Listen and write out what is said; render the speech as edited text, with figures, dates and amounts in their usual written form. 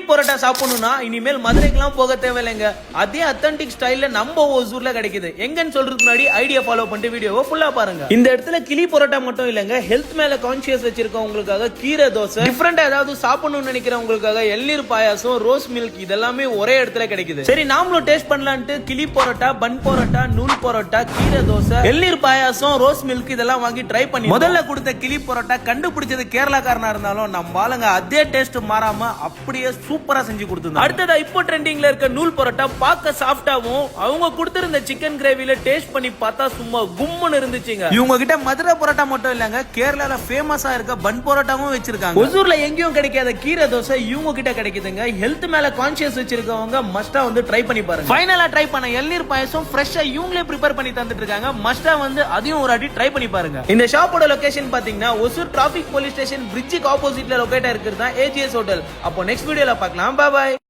பரோட்டா சாப்பிடணும்னா இனிமேல் மதுரைக்கெல்லாம் போக தேவையில்லைங்க. அதே அத்தன்டிக் ஸ்டைல்ல நம்ம ஓசூர்ல கிடைக்குது. எங்கன்னு சொல்றதுக்கு முன்னாடி ஐடியா ஃபாலோ பண்ணிட்டு வீடியோவை ஃபுல்லா பாருங்க. இந்த இடத்துல கிளி பரோட்டா மட்டும் இல்லங்க, ஹெல்த் மேல கான்சியஸ் வச்சிருக்கவங்களுக்காக கீரை தோசை, டிஃபரெண்டா ஏதாவது சாப்பிடணும்னு நினைக்கிறவங்களுக்காக எள்நீர் பாயாசம், ரோஸ் மில்க் இதெல்லாமே ஒரே இடத்துல கிடைக்குது. சரி நாமளும் டேஸ்ட் பண்ணலான்ட்டு கிளி பரோட்டா, பன் பரோட்டா, நூல் பரோட்டா, கீரை தோசை, எள்நீர் பாயாசம், ரோஸ் மில்க் இதெல்லாம் வாங்கி ட்ரை பண்ணி முதல்ல கொடுத்த கிளி பரோட்டா கண்டுபிடிச்சது கேரளாக்காரனா இருந்தாலும் நம்ம ஆளுங்க அதே டேஸ்ட் மாறாம அப்படியே சூப்பரா செஞ்சு கொடுத்தாங்க. அடுத்ததா இப்போ ட்ரெண்டிங்ல இருக்க நூல் பரோட்டா பார்க்க சாஃப்டாவும், அவங்க கொடுத்திருந்த சிக்கன் கிரேவில டேஸ்ட் பண்ணி பார்த்தா சும்மா கும்முன்னு இருந்துச்சுங்க. இவங்க கிட்ட மதுரை பரோட்டா மட்டும் இல்லங்க, கேரளால ஃபேமஸா இருக்க பன் பரோட்டாவும் வச்சிருக்காங்க. ஒசூர்ல எங்கேயும் கிடைக்காத கீரை தோசை இவங்க கிட்ட கிடைக்குதுங்க. ஹெல்த் மேல கான்சியஸ் வச்சிருக்கவங்க மஸ்டா வந்து ட்ரை பண்ணி பாருங்க. ஃபைனலா ட்ரை பண்ண எள்நீர் பாயசம் ஃப்ரெஷ்ஷா இவங்களே ப்ரிப்பேர் பண்ணி தந்துட்டு இருக்காங்க. மஸ்டா வந்து அதையும் ஒரு வாட்டி ட்ரை பண்ணி பாருங்க. இந்த ஷாப்போட லொகேஷன் பாத்தீங்கன்னா ஒசூர் டிராபிக் போலீஸ் ஸ்டேஷன் பிரிட்ஜுக்கு ஆப்போசிட்ல லொகேட் இருக்கிறது தான் ஏஜிஎஸ் ஹோட்டல். அப்போ நெக்ஸ்ட் வீடியோல பார்க்கலாம். பாய் பாய்.